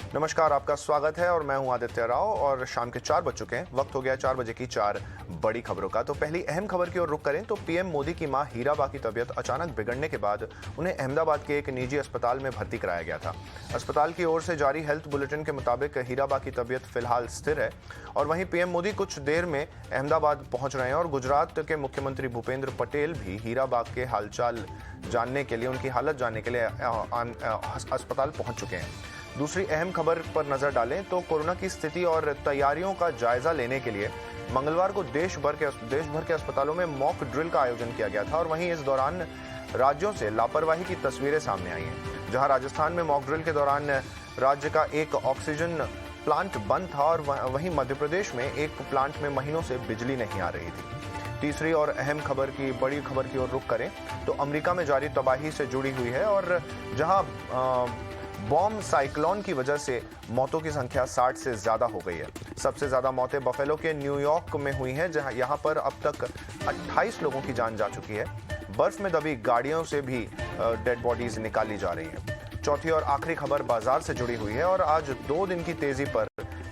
नमस्कार, आपका स्वागत है और मैं हूं आदित्य राव और शाम के 4 बज चुके हैं। वक्त हो गया 4 बजे की 4 बड़ी खबरों का। तो पहली अहम खबर की ओर रुख करें तो पीएम मोदी की मां हीराबा की तबीयत अचानक बिगड़ने के बाद उन्हें अहमदाबाद के एक निजी अस्पताल में भर्ती कराया गया था। अस्पताल की ओर से जारी हेल्थ बुलेटिन के मुताबिक हीराबा की तबीयत फिलहाल स्थिर है और वहीं पीएम मोदी कुछ देर में अहमदाबाद पहुंच रहे हैं और गुजरात के मुख्यमंत्री भूपेंद्र पटेल भी हीराबा के हालचाल जानने के लिए, उनकी हालत जानने के लिए अस्पताल पहुंच चुके हैं। दूसरी अहम खबर पर नजर डालें तो कोरोना की स्थिति और तैयारियों का जायजा लेने के लिए मंगलवार को देश भर के अस्पतालों में मॉक ड्रिल का आयोजन किया गया था और वहीं इस दौरान राज्यों से लापरवाही की तस्वीरें सामने आई हैं। जहां राजस्थान में मॉक ड्रिल के दौरान राज्य का एक ऑक्सीजन प्लांट बंद था और वहीं मध्य प्रदेश में एक प्लांट में महीनों से बिजली नहीं आ रही थी। तीसरी और अहम बड़ी खबर की ओर रुख करें तो अमेरिका में जारी तबाही से जुड़ी हुई है और जहां बॉम्ब साइक्लोन की वजह से मौतों की संख्या 60 से ज्यादा हो गई है। सबसे ज्यादा मौतें बफेलो के न्यूयॉर्क में हुई हैं, जहां यहां पर अब तक 28 लोगों की जान जा चुकी है। बर्फ में दबी गाड़ियों से भी डेड बॉडीज निकाली जा रही हैं। चौथी और आखिरी खबर बाजार से जुड़ी हुई है और आज 2 दिन की तेजी पर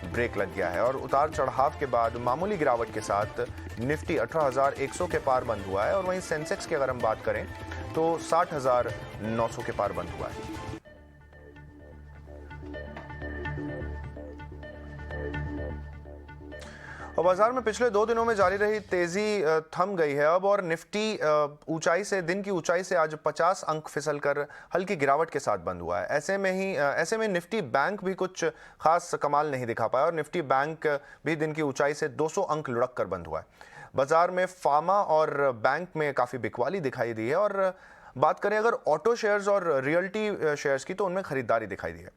ब्रेक लग गया है और उतार चढ़ाव के बाद मामूली गिरावट के साथ निफ्टी 18,100 के पार बंद हुआ है और वहीं सेंसेक्स की अगर हम बात करें तो 60,900 के पार बंद हुआ है। और बाजार में पिछले 2 दिनों में जारी रही तेजी थम गई है अब और निफ्टी दिन की ऊंचाई से आज 50 अंक फिसलकर हल्की गिरावट के साथ बंद हुआ है। ऐसे में निफ्टी बैंक भी कुछ खास कमाल नहीं दिखा पाया और निफ्टी बैंक भी दिन की ऊंचाई से 200 अंक लुढ़क कर बंद हुआ है। बाजार में फार्मा और बैंक में काफी बिकवाली दिखाई दी है और बात करें अगर ऑटो शेयर्स और रियल्टी शेयर्स की तो उनमें खरीदारी दिखाई दी है।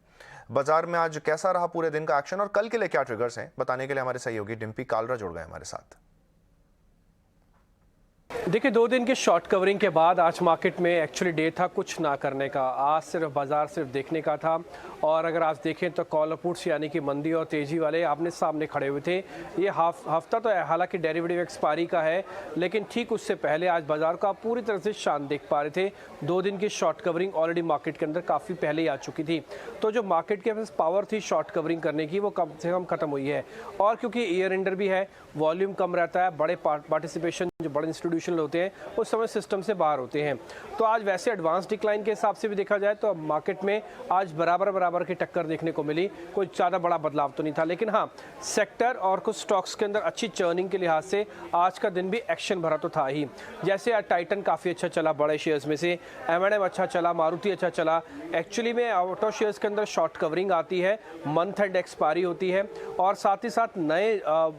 बाजार में आज कैसा रहा पूरे दिन का एक्शन और कल के लिए क्या ट्रिगर्स हैं, बताने के लिए हमारे सहयोगी डिम्पी कालरा जुड़ गए हमारे साथ। देखिए, 2 दिन की शॉर्ट कवरिंग के बाद आज मार्केट में एक्चुअली डे था कुछ ना करने का। आज सिर्फ बाजार सिर्फ देखने का था और अगर आज देखें तो कॉल पुट्स यानी कि मंदी और तेजी वाले आमने सामने खड़े हुए थे। ये हफ्ता तो हालांकि डेरिवेटिव एक्सपायरी का है, लेकिन ठीक उससे पहले आज बाजार को आप पूरी तरह से शांत देख पा रहे थे। 2 दिन की शॉर्ट कवरिंग ऑलरेडी मार्केट के अंदर काफ़ी पहले ही आ चुकी थी, तो जो मार्केट के पास पावर थी शॉर्ट कवरिंग करने की वो कम से कम खत्म हुई है। और क्योंकि ईयर एंडर भी है, वॉल्यूम कम रहता है, बड़े पार्टिसिपेशन जो बड़े इंस्टीट्यूशन होते हैं उस समय सिस्टम से बाहर होते हैं। तो आज वैसे एडवांस डिक्लाइन के हिसाब से भी देखा जाए तो मार्केट में आज बराबर की टक्कर देखने को मिली। कोई ज़्यादा बड़ा बदलाव तो नहीं था, लेकिन हाँ, सेक्टर और कुछ स्टॉक्स के अंदर अच्छी चर्निंग के लिहाज से आज का दिन भी एक्शन भरा तो था ही। जैसे आज टाइटन काफ़ी अच्छा चला बड़े शेयर्स में से, M&M अच्छा चला, मारुति अच्छा चला। एक्चुअली में ऑटो शेयर्स के अंदर शॉर्ट कवरिंग आती है, मंथ एंड एक्सपायरी होती है और साथ ही साथ नए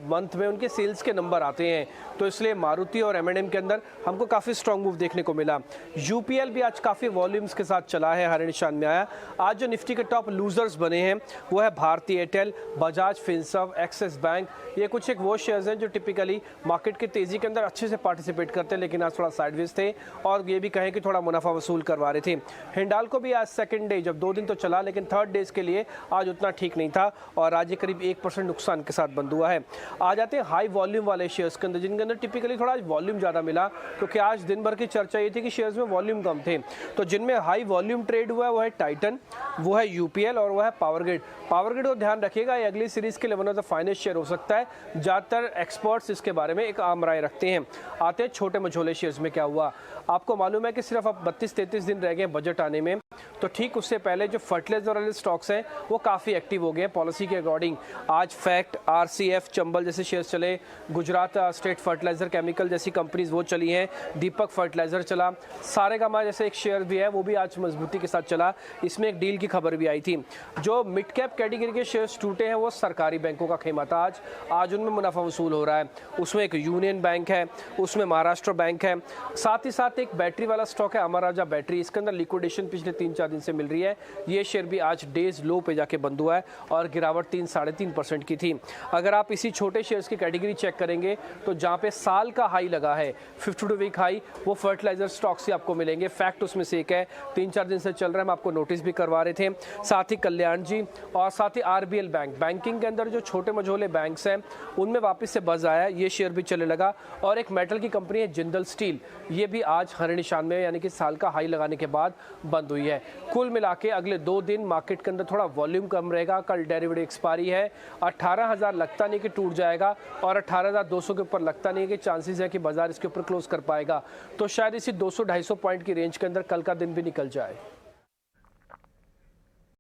मंथ में उनके सेल्स के नंबर आते हैं, तो इसलिए मारुति और M&M के अंदर हमको काफ़ी स्ट्रॉन्ग मूव देखने को मिला। यूपीएल भी आज काफ़ी वॉल्यूम्स के साथ चला है, हरे निशान में आया। आज जो निफ्टी के टॉप लूजर्स बने हैं वो है भारती एयरटेल, बजाज फिनसर्व, एक्सिस बैंक। ये कुछ एक वो शेयर्स हैं जो टिपिकली मार्केट की तेज़ी के अंदर अच्छे से पार्टिसिपेट करते हैं, लेकिन आज थोड़ा साइडवेज थे और ये भी कहें कि थोड़ा मुनाफा वसूल करवा रहे थे। हिंडाल्को भी आज सेकंड डे, जब 2 दिन तो चला लेकिन थर्ड डेज के लिए आज उतना ठीक नहीं था और आज ये करीब 1% नुकसान के साथ बंद हुआ है। आ जाते हैं हाई वॉल्यूम वाले शेयर्स के अंदर, जिनके अंदर टिपिकली थोड़ा आज वॉल्यूम ज़्यादा मिला, क्योंकि आज दिन भर की चर्चा ये थी कि शेयर्स में वॉल्यूम कम थे। तो जिनमें हाई वॉल्यूम ट्रेड हुआ है वो है टाइटन, वो है यूपीएल और वो है पावरग्रिड। पावरग्रिड को ध्यान रखिएगा, ये अगली सीरीज के लिए one of the finest share हो सकता है। ज़्यादातर एक्सपर्ट्स इसके बारे में एक आम राय रखते हैं। आते हैं छोटे मझोले शेयर्स में क्या हुआ। आपको मालूम है कि सिर्फ अब 32-33 दिन रह गए बजट आने में, तो ठीक उससे पहले जो फर्टिलाइजर वाले स्टॉक्स हैं वो काफ़ी एक्टिव हो गए हैं पॉलिसी के अकॉर्डिंग। आज फैक्ट, आरसीएफ, चंबल जैसे शेयर्स चले, गुजरात स्टेट फर्टिलाइजर केमिकल जैसी कंपनीज वो चली हैं, दीपक फर्टिलाइजर चला, सारेगामा जैसे एक शेयर भी है वो भी आज मजबूती के साथ चला। इसमें एक डील की खबर भी आई थी। जो मिड कैप कैटेगरी के शेयर्स टूटे हैं वो सरकारी बैंकों का खेमा था। आज उनमें मुनाफा वसूल हो रहा है। उसमें एक यूनियन बैंक है, उसमें महाराष्ट्र बैंक है, साथ ही साथ एक बैटरी वाला स्टॉक है अमर राजा बैटरी। इसके अंदर लिक्विडेशन पिछले 3-4 दिन से मिल रही है। ये शेयर भी आज डेज लो पे जाके बंद हुआ है और गिरावट 3-3.5% की थी। अगर आप इसी छोटे शेयर्स की कैटेगरी चेक करेंगे तो जहाँ पे साल का हाई लगा है 52 वीक हाई, वो फर्टिलाइजर स्टॉक से आपको मिलेंगे। फैक्ट उसमें से एक है, 3-4 दिन से चल रहा है, हम आपको नोटिस भी करवा रहे थे। साथ ही कल्याण जी और साथ ही आरबीएल बैंक, बैंकिंग के अंदर जो छोटे मझोले बैंक्स हैं उनमें वापस से बज़ आया, ये शेयर भी चलने लगा। और एक मेटल की कंपनी है जिंदल स्टील, ये भी आज हरे निशान में यानी कि साल का हाई लगाने के बाद बंद हुई है। कुल मिला के अगले 2 दिन मार्केट के अंदर थोड़ा वॉल्यूम कम रहेगा। कल डेरिवेटिव एक्सपायरी है, 18,000 लगता नहीं कि टूट जाएगा और 18,200 के ऊपर लगता नहीं है कि चांसेस है कि बाजार इसके ऊपर क्लोज कर पाएगा। तो शायद इसी 200-250 पॉइंट की रेंज के अंदर कल का दिन भी निकल जाए।